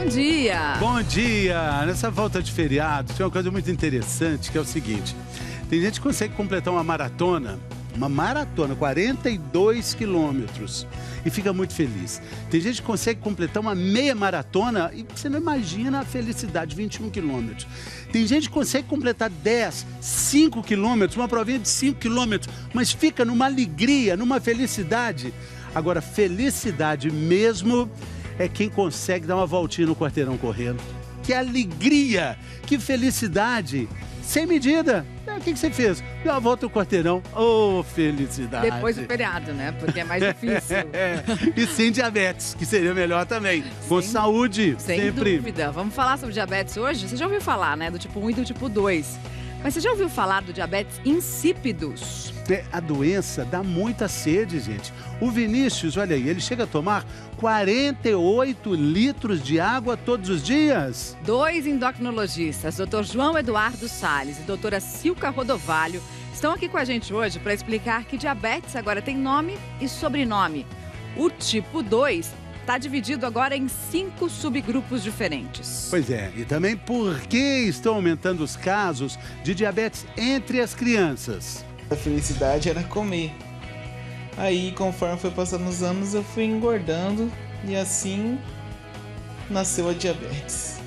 Bom dia! Bom dia! Nessa volta de feriado, tem uma coisa muito interessante, que é o seguinte. Tem gente que consegue completar uma maratona, 42 quilômetros, e fica muito feliz. Tem gente que consegue completar uma meia maratona e você não imagina a felicidade, 21 quilômetros. Tem gente que consegue completar 5 quilômetros, uma provinha de 5 quilômetros, mas fica numa alegria, numa felicidade. Agora, felicidade mesmo é quem consegue dar uma voltinha no quarteirão correndo. Que alegria, que felicidade, sem medida. O que você fez? Deu uma volta no quarteirão. Oh, felicidade. Depois do feriado, né? Porque é mais difícil. E sem diabetes, que seria melhor também. Com saúde, sem sempre. Dúvida. Vamos falar sobre diabetes hoje? Você já ouviu falar, né? Do tipo 1 e do tipo 2. Mas você já ouviu falar do diabetes insípidos? A doença dá muita sede, gente. O Vinícius, olha aí, ele chega a tomar 48 litros de água todos os dias. 2 endocrinologistas, Dr. João Eduardo Salles e doutora Silka Rodovalho, estão aqui com a gente hoje para explicar que diabetes agora tem nome e sobrenome. O tipo 2 está dividido agora em 5 subgrupos diferentes. Pois é, e também por que estão aumentando os casos de diabetes entre as crianças. A felicidade era comer. Aí, conforme foi passando os anos, eu fui engordando e assim nasceu a diabetes.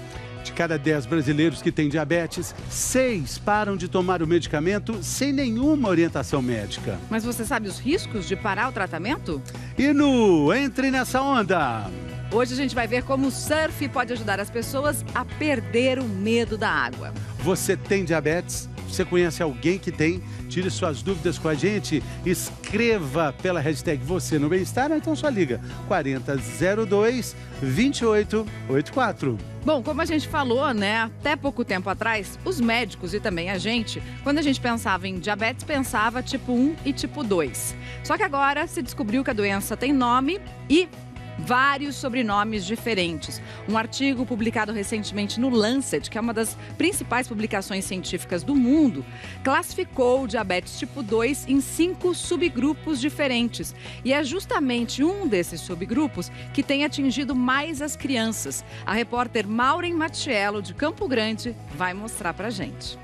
De cada 10 brasileiros que têm diabetes, 6 param de tomar o medicamento sem nenhuma orientação médica. Mas você sabe os riscos de parar o tratamento? E no Entre Nessa Onda! Hoje a gente vai ver como o surf pode ajudar as pessoas a perder o medo da água. Você tem diabetes? Você conhece alguém que tem? Tire suas dúvidas com a gente. Escreva pela hashtag Você no Bem-Estar, ou então só liga 4002-2884. Bom, como a gente falou, né, até pouco tempo atrás, os médicos e também a gente, quando a gente pensava em diabetes, pensava tipo 1 e tipo 2. Só que agora se descobriu que a doença tem nome e vários sobrenomes diferentes. Um artigo publicado recentemente no Lancet, que é uma das principais publicações científicas do mundo, classificou o diabetes tipo 2 em 5 subgrupos diferentes. E é justamente um desses subgrupos que tem atingido mais as crianças. A repórter Maureen Matiello, de Campo Grande, vai mostrar pra gente.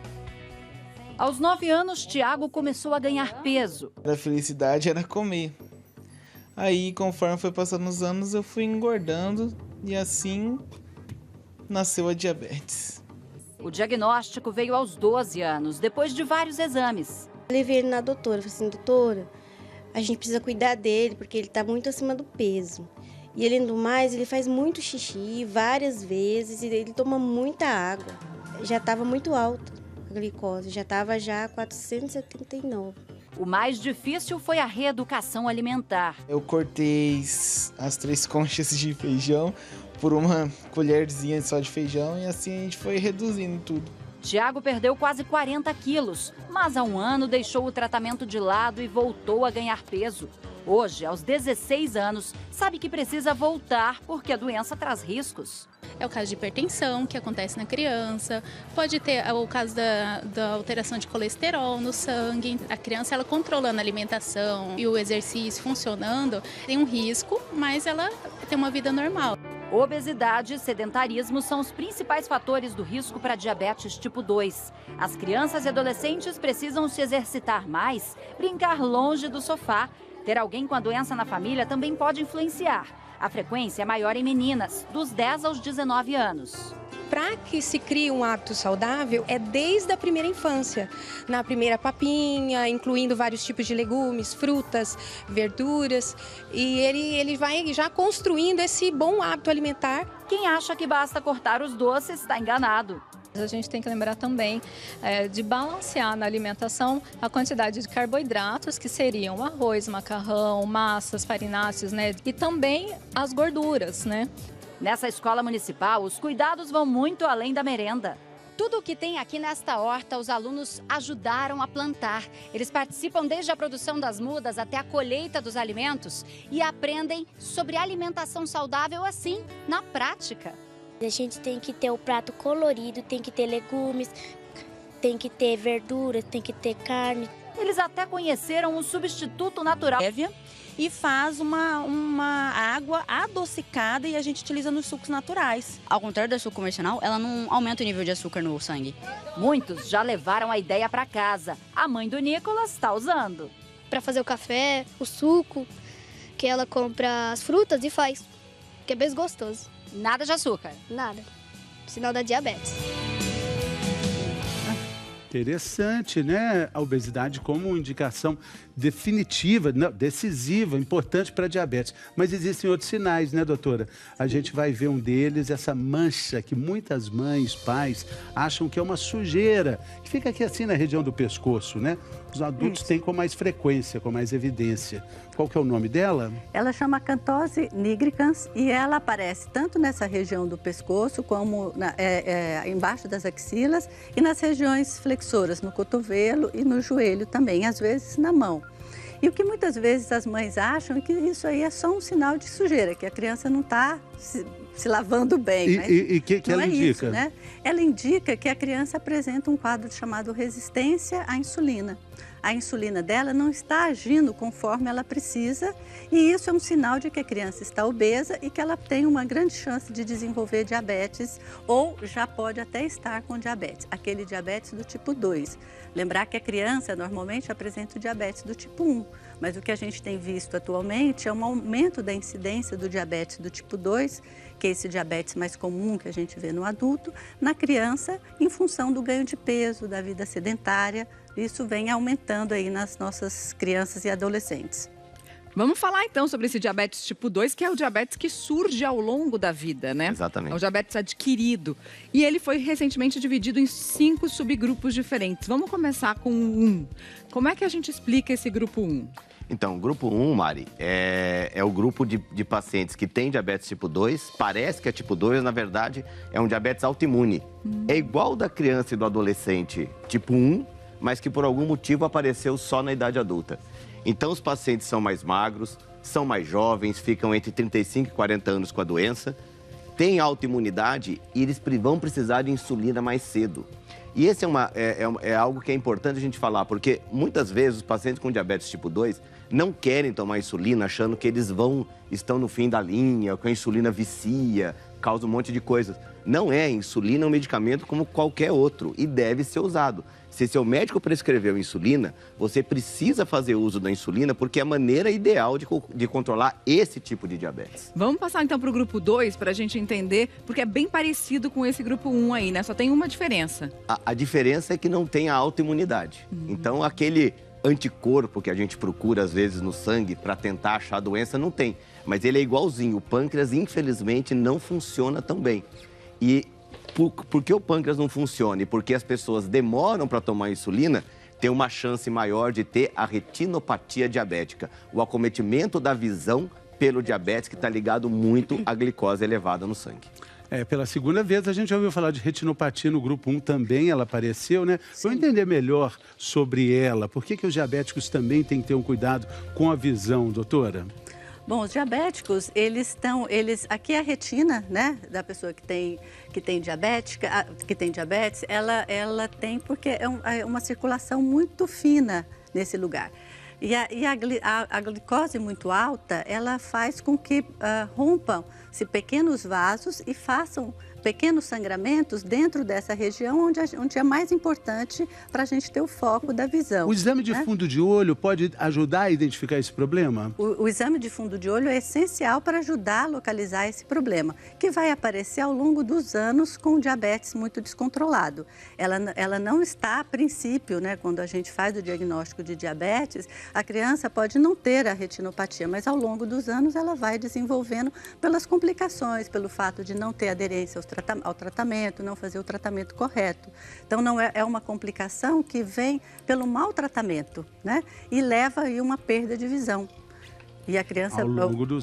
Aos 9 anos, Tiago começou a ganhar peso. A felicidade era comer. Aí, conforme foi passando os anos, eu fui engordando e assim nasceu a diabetes. O diagnóstico veio aos 12 anos, depois de vários exames. Eu levei ele na doutora, falei assim, doutora, a gente precisa cuidar dele porque ele está muito acima do peso. E além do mais, ele faz muito xixi várias vezes e ele toma muita água. Já estava muito alta a glicose, já estava 479. O mais difícil foi a reeducação alimentar. Eu cortei as 3 conchas de feijão por uma colherzinha só de feijão e assim a gente foi reduzindo tudo. Tiago perdeu quase 40 quilos, mas há um ano deixou o tratamento de lado e voltou a ganhar peso. Hoje, aos 16 anos, sabe que precisa voltar porque a doença traz riscos. É o caso de hipertensão, que acontece na criança. Pode ter o caso da alteração de colesterol no sangue. A criança, ela controlando a alimentação e o exercício funcionando, tem um risco, mas ela tem uma vida normal. Obesidade e sedentarismo são os principais fatores do risco para diabetes tipo 2. As crianças e adolescentes precisam se exercitar mais, brincar longe do sofá. Ter alguém com a doença na família também pode influenciar. A frequência é maior em meninas, dos 10 aos 19 anos. Para que se crie um hábito saudável, é desde a primeira infância. Na primeira papinha, incluindo vários tipos de legumes, frutas, verduras. E ele vai já construindo esse bom hábito alimentar. Quem acha que basta cortar os doces está enganado. A gente tem que lembrar também de balancear na alimentação a quantidade de carboidratos, que seriam arroz, macarrão, massas, farináceos, né? E também as gorduras, né? Nessa escola municipal, os cuidados vão muito além da merenda. Tudo o que tem aqui nesta horta, os alunos ajudaram a plantar. Eles participam desde a produção das mudas até a colheita dos alimentos e aprendem sobre alimentação saudável assim, na prática. A gente tem que ter o prato colorido, tem que ter legumes, tem que ter verduras, tem que ter carne. Eles até conheceram um substituto natural. e faz uma água adocicada e a gente utiliza nos sucos naturais. Ao contrário do açúcar convencional, ela não aumenta o nível de açúcar no sangue. Muitos já levaram a ideia para casa. A mãe do Nicolas está usando. Para fazer o café, o suco, que ela compra as frutas e faz, que é bem gostoso. Nada de açúcar? Nada, sinal da diabetes. Interessante, né? A obesidade como indicação definitiva, não, decisiva, importante para a diabetes. Mas existem outros sinais, né, doutora? A gente vai ver um deles, essa mancha que muitas mães, pais, acham que é uma sujeira, que fica aqui assim na região do pescoço, né? Os adultos têm com mais frequência, com mais evidência. Qual que é o nome dela? Ela chama acantose nigricans e ela aparece tanto nessa região do pescoço como embaixo das axilas e nas regiões flexoras, no cotovelo e no joelho também, às vezes na mão. E o que muitas vezes as mães acham é que isso aí é só um sinal de sujeira, que a criança não está se lavando bem. E que ela indica? Isso, né? Ela indica que a criança apresenta um quadro chamado resistência à insulina. A insulina dela não está agindo conforme ela precisa e isso é um sinal de que a criança está obesa e que ela tem uma grande chance de desenvolver diabetes ou já pode até estar com diabetes, aquele diabetes do tipo 2. Lembrar que a criança normalmente apresenta o diabetes do tipo 1, mas o que a gente tem visto atualmente é um aumento da incidência do diabetes do tipo 2, que é esse diabetes mais comum que a gente vê no adulto, na criança, em função do ganho de peso, da vida sedentária. Isso vem aumentando aí nas nossas crianças e adolescentes. Vamos falar então sobre esse diabetes tipo 2, que é o diabetes que surge ao longo da vida, né? Exatamente. É o diabetes adquirido. E ele foi recentemente dividido em 5 subgrupos diferentes. Vamos começar com o 1. Como é que a gente explica esse grupo 1? Então, o grupo 1, Mari, é o grupo de pacientes que tem diabetes tipo 2. Parece que é tipo 2, na verdade, é um diabetes autoimune. É igual da criança e do adolescente tipo 1, mas que por algum motivo apareceu só na idade adulta. Então, os pacientes são mais magros, são mais jovens, ficam entre 35 e 40 anos com a doença, têm autoimunidade e eles vão precisar de insulina mais cedo. E esse é algo que é importante a gente falar, porque muitas vezes os pacientes com diabetes tipo 2 não querem tomar insulina achando que eles estão no fim da linha, que a insulina vicia, causa um monte de coisas. Não é, insulina é um medicamento como qualquer outro e deve ser usado. Se seu médico prescreveu insulina, você precisa fazer uso da insulina porque é a maneira ideal de controlar esse tipo de diabetes. Vamos passar então para o grupo 2 para a gente entender, porque é bem parecido com esse grupo 1 aí, né? Só tem uma diferença. A diferença é que não tem a autoimunidade. Então, aquele anticorpo que a gente procura às vezes no sangue para tentar achar a doença, não tem. Mas ele é igualzinho. O pâncreas, infelizmente, não funciona tão bem. E por que o pâncreas não funciona e porque as pessoas demoram para tomar insulina, tem uma chance maior de ter a retinopatia diabética, o acometimento da visão pelo diabetes que está ligado muito à glicose elevada no sangue. Pela segunda vez a gente já ouviu falar de retinopatia no grupo 1 também, ela apareceu, né? Vamos entender melhor sobre ela. Por que os diabéticos também têm que ter um cuidado com a visão, doutora? Bom, os diabéticos, aqui a retina, né, da pessoa que tem diabetes, ela tem porque é uma circulação muito fina nesse lugar. E a glicose muito alta, ela faz com que rompam-se pequenos vasos e façam pequenos sangramentos dentro dessa região onde é mais importante para a gente ter o foco da visão. O exame de fundo de olho pode ajudar a identificar esse problema? O exame de fundo de olho é essencial para ajudar a localizar esse problema, que vai aparecer ao longo dos anos com o diabetes muito descontrolado. Ela não está a princípio, né, quando a gente faz o diagnóstico de diabetes, a criança pode não ter a retinopatia, mas ao longo dos anos ela vai desenvolvendo pelas complicações, pelo fato de não ter aderência ao tratamento, não fazer o tratamento correto. Então, não é uma complicação que vem pelo mau tratamento, né? E leva aí uma perda de visão. E a criança,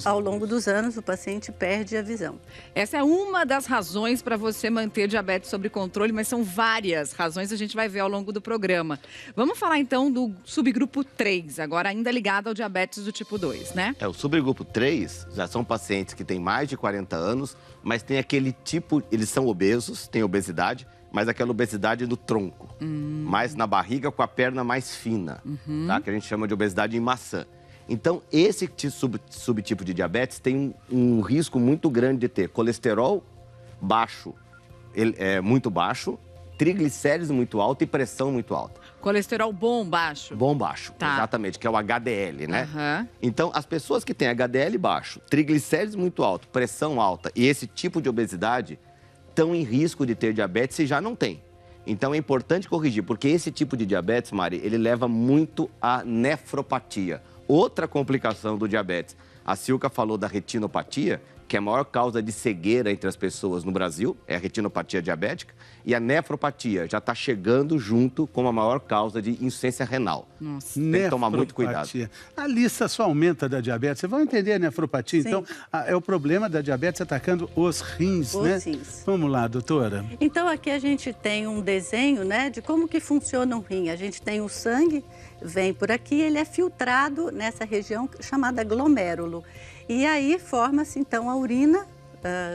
ao longo dos anos, o paciente perde a visão. Essa é uma das razões para você manter diabetes sob controle, mas são várias razões, a gente vai ver ao longo do programa. Vamos falar então do subgrupo 3, agora ainda ligado ao diabetes do tipo 2, né? O subgrupo 3 já são pacientes que têm mais de 40 anos, mas tem aquele tipo, eles são obesos, têm obesidade, mas aquela obesidade no tronco, mais na barriga com a perna mais fina, tá? Que a gente chama de obesidade em maçã. Então, esse subtipo de diabetes tem um risco muito grande de ter colesterol baixo, muito baixo, triglicéridos muito alto e pressão muito alta. Colesterol bom baixo? Bom baixo, exatamente, que é o HDL, né? Então, as pessoas que têm HDL baixo, triglicéridos muito alto, pressão alta e esse tipo de obesidade estão em risco de ter diabetes e já não tem. Então, é importante corrigir, porque esse tipo de diabetes, Mari, ele leva muito à nefropatia. Outra complicação do diabetes. A Silka falou da retinopatia, que é a maior causa de cegueira entre as pessoas no Brasil, é a retinopatia diabética, e a nefropatia já está chegando junto com a maior causa de insuficiência renal. Nossa, tem que tomar muito cuidado. A lista só aumenta da diabetes. Vocês vão entender a nefropatia? Sim. Então, é o problema da diabetes atacando os rins, né? Rins. Vamos lá, doutora. Então, aqui a gente tem um desenho, né, de como que funciona um rim. A gente tem o sangue, vem por aqui, ele é filtrado nessa região chamada glomérulo. E aí forma-se, então, a urina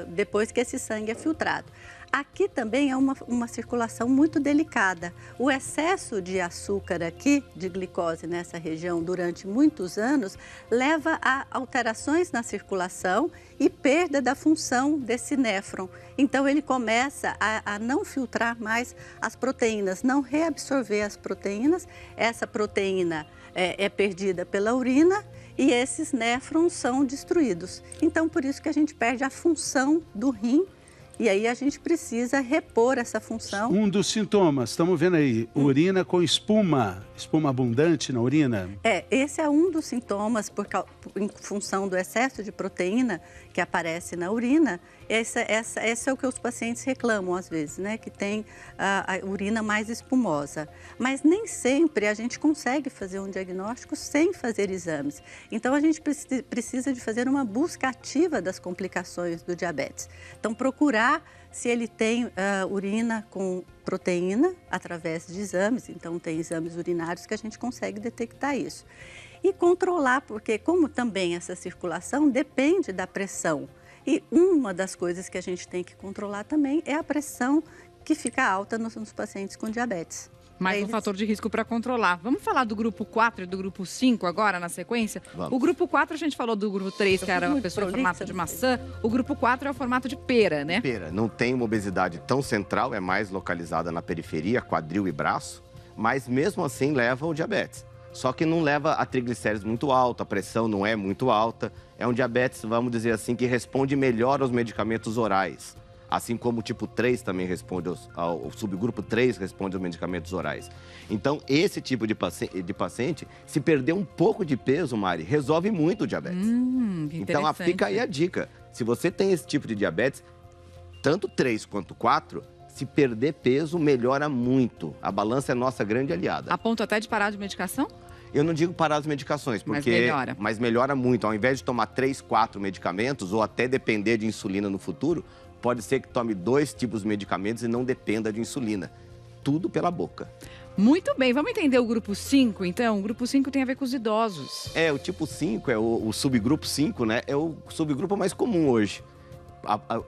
depois que esse sangue é filtrado. Aqui também é uma circulação muito delicada. O excesso de açúcar aqui, de glicose nessa região durante muitos anos, leva a alterações na circulação e perda da função desse néfron. Então ele começa a não filtrar mais as proteínas, não reabsorver as proteínas. Essa proteína é perdida pela urina e esses néfrons são destruídos. Então por isso que a gente perde a função do rim. E aí a gente precisa repor essa função. Um dos sintomas, estamos vendo aí, urina com espuma abundante na urina. Esse é um dos sintomas em função do excesso de proteína que aparece na urina. Esse é o que os pacientes reclamam às vezes, né? Que tem a urina mais espumosa. Mas nem sempre a gente consegue fazer um diagnóstico sem fazer exames. Então a gente precisa de fazer uma busca ativa das complicações do diabetes. Então procurar se ele tem urina com proteína através de exames. Então tem exames urinários que a gente consegue detectar isso. E controlar, porque como também essa circulação depende da pressão. E uma das coisas que a gente tem que controlar também é a pressão que fica alta nos pacientes com diabetes. Mais um fator de risco para controlar. Vamos falar do grupo 4 e do grupo 5 agora, na sequência? Vamos. O grupo 4, a gente falou do grupo 3, que era uma pessoa em formato de maçã. O grupo 4 é o formato de pera, né? Pera. Não tem uma obesidade tão central, é mais localizada na periferia, quadril e braço, mas mesmo assim leva ao diabetes. Só que não leva a triglicéridos muito alta, a pressão não é muito alta. É um diabetes, vamos dizer assim, que responde melhor aos medicamentos orais. Assim como o tipo 3 também responde, o subgrupo 3 responde aos medicamentos orais. Então, esse tipo de paciente, se perder um pouco de peso, Mari, resolve muito o diabetes. Então, fica aí a dica. Se você tem esse tipo de diabetes, tanto 3 quanto 4, se perder peso, melhora muito. A balança é nossa grande aliada. A ponto até de parar de medicação? Eu não digo parar as medicações, porque mas melhora muito. Ao invés de tomar 3, 4 medicamentos, ou até depender de insulina no futuro, pode ser que tome 2 tipos de medicamentos e não dependa de insulina. Tudo pela boca. Muito bem, vamos entender o grupo 5, então? O grupo 5 tem a ver com os idosos. O tipo 5, o subgrupo 5, né? É o subgrupo mais comum hoje.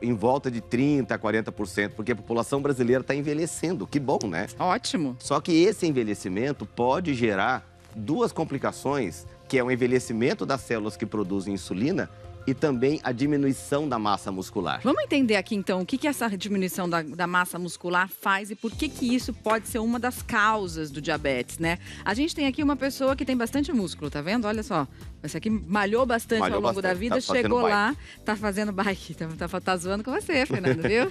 Em volta de 30% a 40%, porque a população brasileira está envelhecendo. Que bom, né? Ótimo. Só que esse envelhecimento pode gerar 2 complicações, que é o envelhecimento das células que produzem insulina e também a diminuição da massa muscular. Vamos entender aqui, então, o que essa diminuição da massa muscular faz e por que isso pode ser uma das causas do diabetes, né? A gente tem aqui uma pessoa que tem bastante músculo, tá vendo? Olha só, essa aqui malhou bastante ao longo da vida, chegou lá, tá fazendo bike, tá zoando com você, Fernanda, viu?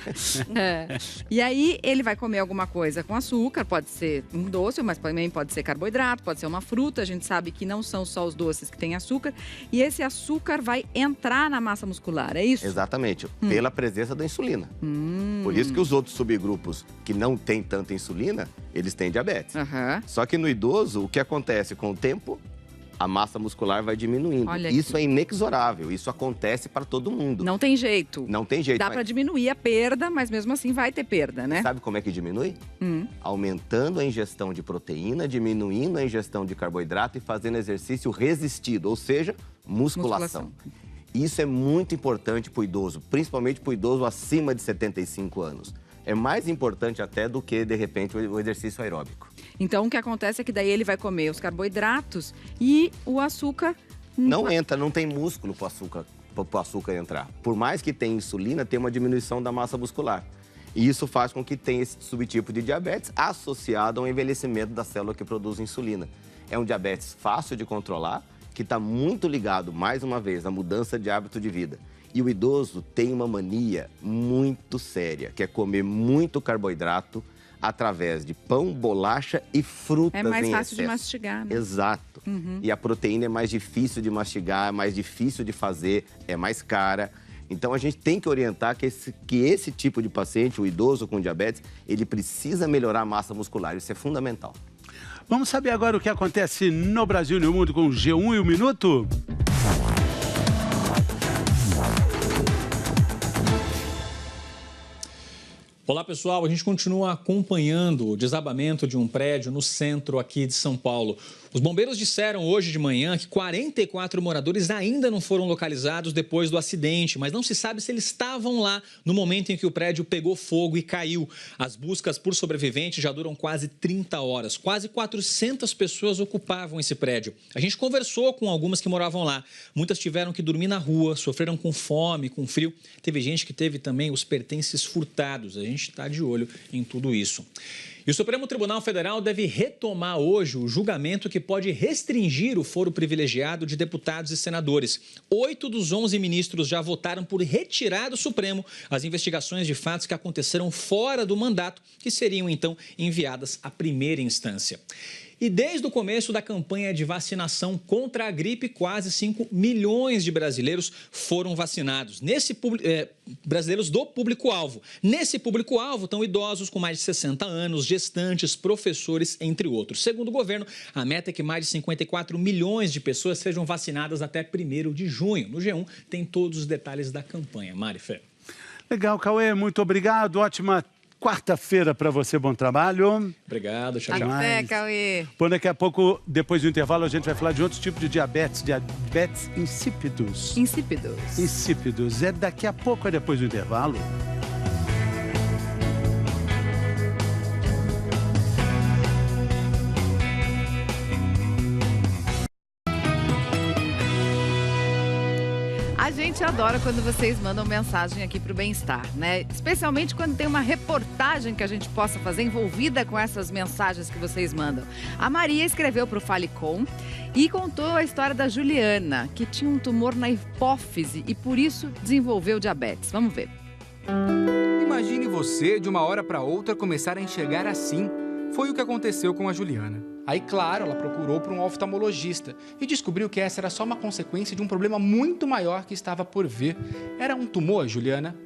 E aí, ele vai comer alguma coisa com açúcar, pode ser um doce, mas também pode ser carboidrato, pode ser uma fruta, a gente sabe que não são só os doces que têm açúcar, e esse açúcar vai entrar na massa muscular, é isso? Exatamente, pela presença da insulina. Por isso que os outros subgrupos que não têm tanta insulina, eles têm diabetes. Só que no idoso, o que acontece com o tempo? A massa muscular vai diminuindo. Isso é inexorável, isso acontece para todo mundo. Não tem jeito. Não tem jeito. Dá para diminuir a perda, mas mesmo assim vai ter perda, né? Sabe como é que diminui? Aumentando a ingestão de proteína, diminuindo a ingestão de carboidrato e fazendo exercício resistido, ou seja, musculação. Isso é muito importante para o idoso, principalmente para o idoso acima de 75 anos. É mais importante até do que, de repente, o exercício aeróbico. Então, o que acontece é que daí ele vai comer os carboidratos e o açúcar Não entra, não tem músculo para o açúcar entrar. Por mais que tenha insulina, tem uma diminuição da massa muscular. E isso faz com que tenha esse subtipo de diabetes associado ao envelhecimento da célula que produz insulina. É um diabetes fácil de controlar, que está muito ligado, mais uma vez, à mudança de hábito de vida. E o idoso tem uma mania muito séria, que é comer muito carboidrato através de pão, bolacha e frutas em excesso. É mais fácil de mastigar, né? Exato. E a proteína é mais difícil de mastigar, é mais difícil de fazer, é mais cara. Então, a gente tem que orientar que esse tipo de paciente, o idoso com diabetes, ele precisa melhorar a massa muscular. Isso é fundamental. Vamos saber agora o que acontece no Brasil e no mundo com o G1 e o Minuto? Olá, pessoal. A gente continua acompanhando o desabamento de um prédio no centro aqui de São Paulo. Os bombeiros disseram hoje de manhã que 44 moradores ainda não foram localizados depois do acidente, mas não se sabe se eles estavam lá no momento em que o prédio pegou fogo e caiu. As buscas por sobreviventes já duram quase 30 horas. Quase 400 pessoas ocupavam esse prédio. A gente conversou com algumas que moravam lá. Muitas tiveram que dormir na rua, sofreram com fome, com frio. Teve gente que teve também os pertences furtados. A gente está de olho em tudo isso. E o Supremo Tribunal Federal deve retomar hoje o julgamento que pode restringir o foro privilegiado de deputados e senadores. 8 dos 11 ministros já votaram por retirar do Supremo as investigações de fatos que aconteceram fora do mandato, que seriam, então, enviadas à primeira instância. E desde o começo da campanha de vacinação contra a gripe, quase 5 milhões de brasileiros foram vacinados. Brasileiros do público-alvo. Nesse público-alvo estão idosos com mais de 60 anos, gestantes, professores, entre outros. Segundo o governo, a meta é que mais de 54 milhões de pessoas sejam vacinadas até 1º de junho. No G1 tem todos os detalhes da campanha. Mari Fé. Legal, Cauê, muito obrigado. Ótima quarta-feira para você, bom trabalho. Obrigado, tchau, tchau. Até, Cauê. Bom, daqui a pouco, depois do intervalo, a gente vai falar de outros tipos de diabetes insípidos. Insípidos. Insípidos. É daqui a pouco, é depois do intervalo. A gente adora quando vocês mandam mensagem aqui pro Bem-Estar, né? Especialmente quando tem uma reportagem que a gente possa fazer envolvida com essas mensagens que vocês mandam. A Maria escreveu pro Falecom e contou a história da Juliana, que tinha um tumor na hipófise e por isso desenvolveu diabetes. Vamos ver. Imagine você, de uma hora para outra, começar a enxergar assim. Foi o que aconteceu com a Juliana. Aí, claro, ela procurou por um oftalmologista e descobriu que essa era só uma consequência de um problema muito maior que estava por vir. Era um tumor, Juliana?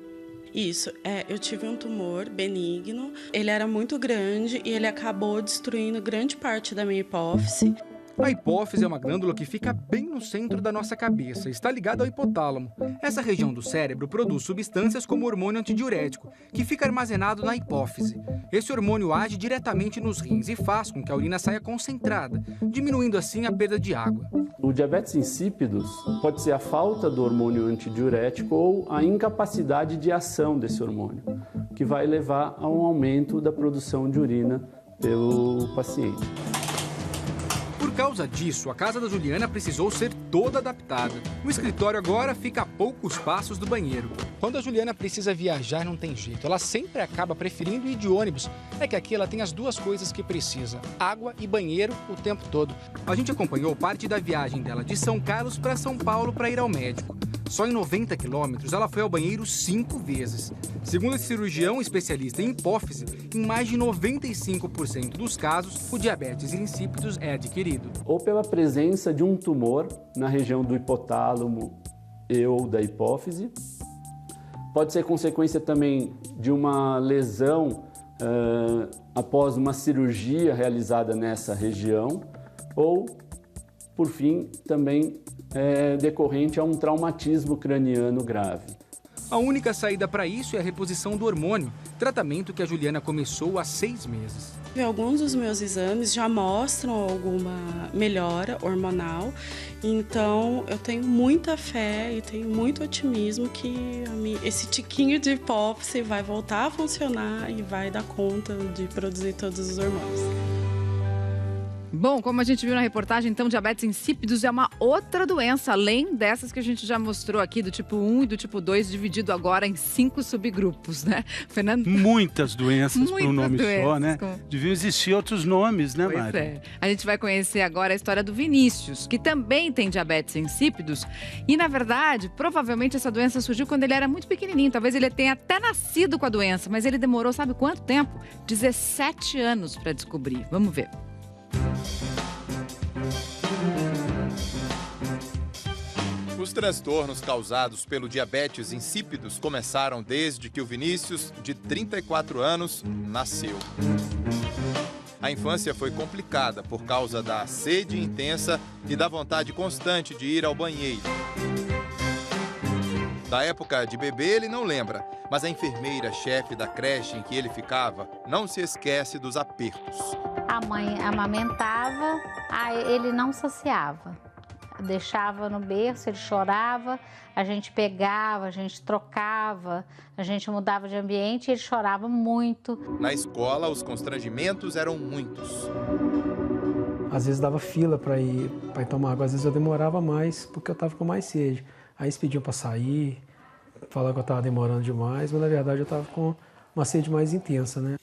Isso, eu tive um tumor benigno, ele era muito grande e ele acabou destruindo grande parte da minha hipófise. A hipófise é uma glândula que fica bem no centro da nossa cabeça, está ligada ao hipotálamo. Essa região do cérebro produz substâncias como o hormônio antidiurético, que fica armazenado na hipófise. Esse hormônio age diretamente nos rins e faz com que a urina saia concentrada, diminuindo assim a perda de água. O diabetes insípidos pode ser a falta do hormônio antidiurético ou a incapacidade de ação desse hormônio, que vai levar a um aumento da produção de urina pelo paciente. Por causa disso, a casa da Juliana precisou ser toda adaptada. O escritório agora fica a poucos passos do banheiro. Quando a Juliana precisa viajar, não tem jeito. Ela sempre acaba preferindo ir de ônibus. É que aqui ela tem as duas coisas que precisa: água e banheiro o tempo todo. A gente acompanhou parte da viagem dela de São Carlos para São Paulo para ir ao médico. Só em 90 quilômetros, ela foi ao banheiro 5 vezes. Segundo esse cirurgião especialista em hipófise, em mais de 95% dos casos, o diabetes insípidos é adquirido. Ou pela presença de um tumor na região do hipotálamo ou da hipófise. Pode ser consequência também de uma lesão após uma cirurgia realizada nessa região. Ou, por fim, também decorrente a um traumatismo craniano grave. A única saída para isso é a reposição do hormônio, tratamento que a Juliana começou há 6 meses. Alguns dos meus exames já mostram alguma melhora hormonal, então eu tenho muita fé e tenho muito otimismo que esse tiquinho de hipófise vai voltar a funcionar e vai dar conta de produzir todos os hormônios. Bom, como a gente viu na reportagem, então, diabetes insípidos é uma outra doença, além dessas que a gente já mostrou aqui, do tipo 1 e do tipo 2, dividido agora em 5 subgrupos, né? Fernando? Muitas doenças por um nome só, né? Com... Deviam existir outros nomes, né, Pois Mari? é. A gente vai conhecer agora a história do Vinícius, que também tem diabetes insípidos. E, na verdade, provavelmente essa doença surgiu quando ele era muito pequenininho. Talvez ele tenha até nascido com a doença, mas ele demorou, sabe quanto tempo? 17 anos para descobrir. Vamos ver. Os transtornos causados pelo diabetes insípidos começaram desde que o Vinícius, de 34 anos, nasceu. A infância foi complicada por causa da sede intensa e da vontade constante de ir ao banheiro. Da época de bebê ele não lembra, mas a enfermeira-chefe da creche em que ele ficava não se esquece dos apertos. A mãe amamentava, ele não saciava. Deixava no berço, ele chorava, a gente pegava, a gente trocava, a gente mudava de ambiente e ele chorava muito. Na escola, os constrangimentos eram muitos. Às vezes dava fila para ir tomar água, às vezes eu demorava mais porque eu estava com mais sede. Aí eles pediam para sair, falavam que eu estava demorando demais, mas na verdade eu estava com uma sede mais intensa, né?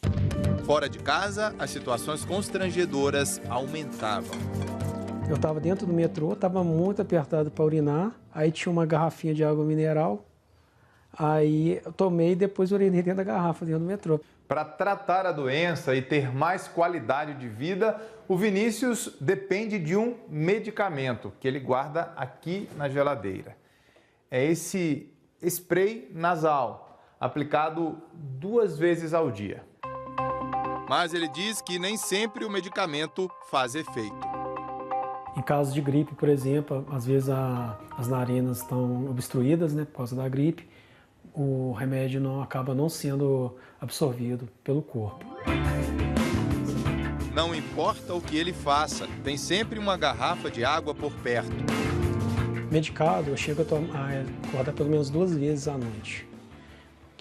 Fora de casa, as situações constrangedoras aumentavam. Eu estava dentro do metrô, estava muito apertado para urinar, aí tinha uma garrafinha de água mineral, aí eu tomei e depois urinei dentro da garrafa, dentro do metrô. Para tratar a doença e ter mais qualidade de vida, o Vinícius depende de um medicamento que ele guarda aqui na geladeira. É esse spray nasal, aplicado 2 vezes ao dia. Mas ele diz que nem sempre o medicamento faz efeito. Em caso de gripe, por exemplo, às vezes as narinas estão obstruídas, né, por causa da gripe, o remédio acaba não sendo absorvido pelo corpo. Não importa o que ele faça, tem sempre uma garrafa de água por perto. Medicado, eu chego a acordar pelo menos 2 vezes à noite.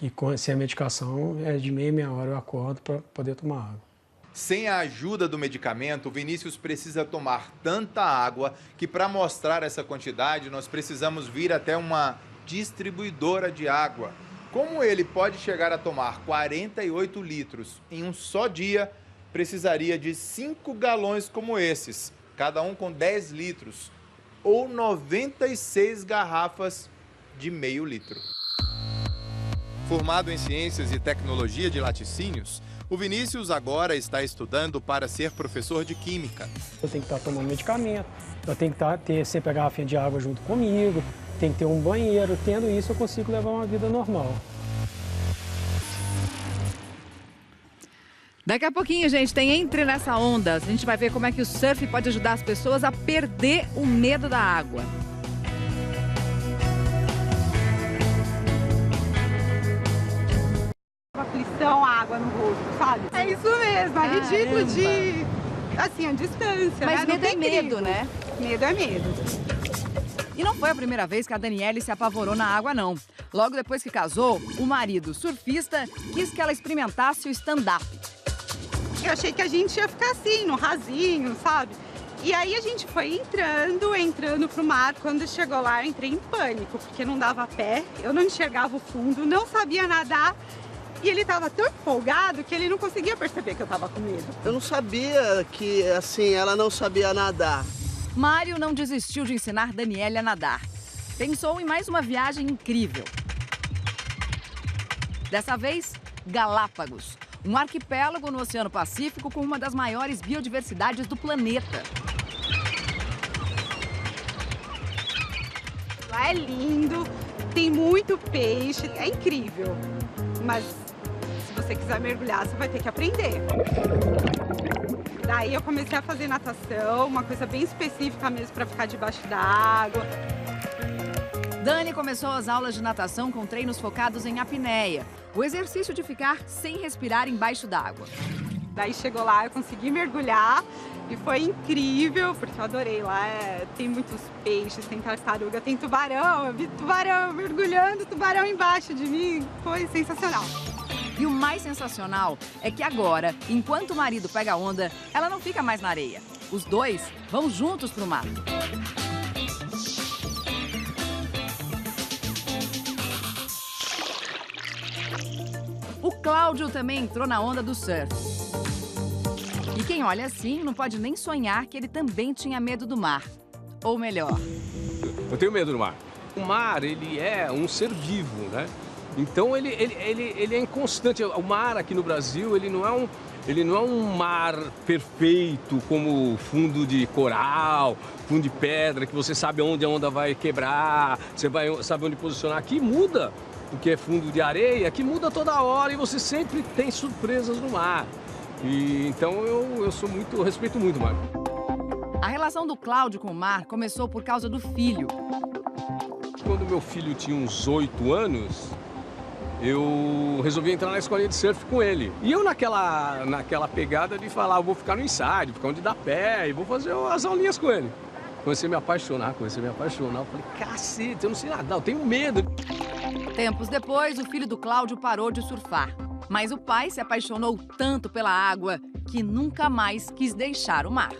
E sem a medicação, de meia hora eu acordo para poder tomar água. Sem a ajuda do medicamento, o Vinícius precisa tomar tanta água que, para mostrar essa quantidade, nós precisamos vir até uma distribuidora de água. Como ele pode chegar a tomar 48 litros em um só dia, precisaria de 5 galões como esses, cada um com 10 litros, ou 96 garrafas de meio litro. Formado em Ciências e Tecnologia de Laticínios, o Vinícius agora está estudando para ser professor de Química. Eu tenho que estar tomando medicamento, eu tenho que ter sempre a garrafinha de água junto comigo, tem que ter um banheiro. Tendo isso, eu consigo levar uma vida normal. Daqui a pouquinho, gente, tem Entre Nessa Onda. A gente vai ver como é que o surf pode ajudar as pessoas a perder o medo da água. Aflição, água no rosto, sabe? É isso mesmo, é ridículo de, assim, a distância, Mas né? medo é medo, né? Medo é medo. E não foi a primeira vez que a Daniele se apavorou na água, não. Logo depois que casou, o marido, surfista, quis que ela experimentasse o stand-up. Eu achei que a gente ia ficar assim, no rasinho, sabe? E aí a gente foi entrando pro mar. Quando chegou lá, eu entrei em pânico, porque não dava pé, eu não enxergava o fundo, não sabia nadar. E ele estava tão empolgado que ele não conseguia perceber que eu estava com medo. Eu não sabia que, assim, ela não sabia nadar. Mário não desistiu de ensinar Daniele a nadar. Pensou em mais uma viagem incrível. Dessa vez, Galápagos, um arquipélago no Oceano Pacífico com uma das maiores biodiversidades do planeta. Lá é lindo, tem muito peixe, é incrível. Mas se você quiser mergulhar, você vai ter que aprender. Daí eu comecei a fazer natação, uma coisa bem específica mesmo para ficar debaixo da água. Dani começou as aulas de natação com treinos focados em apneia, o exercício de ficar sem respirar embaixo d'água. Daí chegou lá, eu consegui mergulhar e foi incrível, porque eu adorei lá. Tem muitos peixes, tem tartaruga, tem tubarão. Eu vi tubarão mergulhando, tubarão embaixo de mim. Foi sensacional. E o mais sensacional é que agora, enquanto o marido pega onda, ela não fica mais na areia. Os dois vão juntos pro mar. O Cláudio também entrou na onda do surf. E quem olha assim não pode nem sonhar que ele também tinha medo do mar. Ou melhor... Eu tenho medo do mar. O mar, ele é um ser vivo, né? Então, ele é inconstante. O mar aqui no Brasil, ele não é um mar perfeito como fundo de coral, fundo de pedra, que você sabe onde a onda vai quebrar, você sabe onde posicionar. Aqui muda, porque é fundo de areia, aqui muda toda hora e você sempre tem surpresas no mar. E, então, eu respeito muito o mar. A relação do Cláudio com o mar começou por causa do filho. Quando meu filho tinha uns 8 anos, eu resolvi entrar na escolinha de surf com ele. E eu naquela pegada de falar, eu vou ficar no inside, ficar onde dá pé, e vou fazer as aulinhas com ele. Comecei a me apaixonar. Eu falei, cacete, eu não sei nadar, eu tenho medo. Tempos depois, o filho do Cláudio parou de surfar. Mas o pai se apaixonou tanto pela água que nunca mais quis deixar o mar.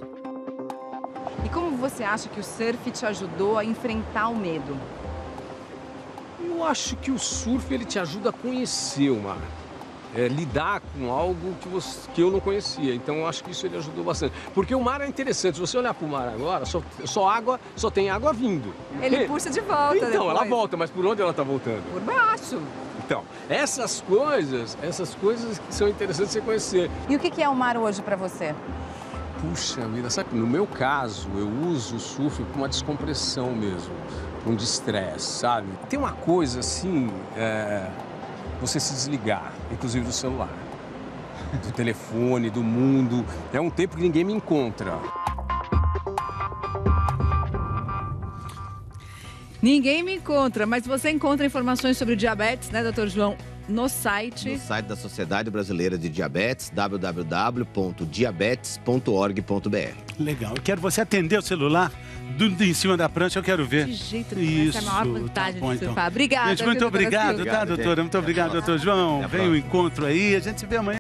E como você acha que o surf te ajudou a enfrentar o medo? Eu acho que o surf ele te ajuda a conhecer o mar. Lidar com algo que eu não conhecia. Então eu acho que isso ele ajudou bastante. Porque o mar é interessante. Se você olhar para o mar agora, só tem água vindo. Ele puxa de volta então, depois. Ela volta, mas por onde ela está voltando? Por baixo. Então, essas coisas que são interessantes você conhecer. E o que é o mar hoje para você? Puxa vida, sabe, no meu caso, eu uso o surf com uma descompressão mesmo, um destresse, sabe? Tem uma coisa assim, você se desligar, inclusive do celular, do telefone, do mundo. É um tempo que ninguém me encontra. Ninguém me encontra, mas você encontra informações sobre diabetes, né, doutor João? No site da Sociedade Brasileira de Diabetes, www.diabetes.org.br. Legal. Eu quero você atender o celular em cima da prancha, eu quero ver. De jeito nenhum, essa é a maior vantagem de surfar. Obrigada. Gente, muito obrigado, tá, doutora? Muito obrigado, doutor João. Vem o encontro aí, a gente se vê amanhã.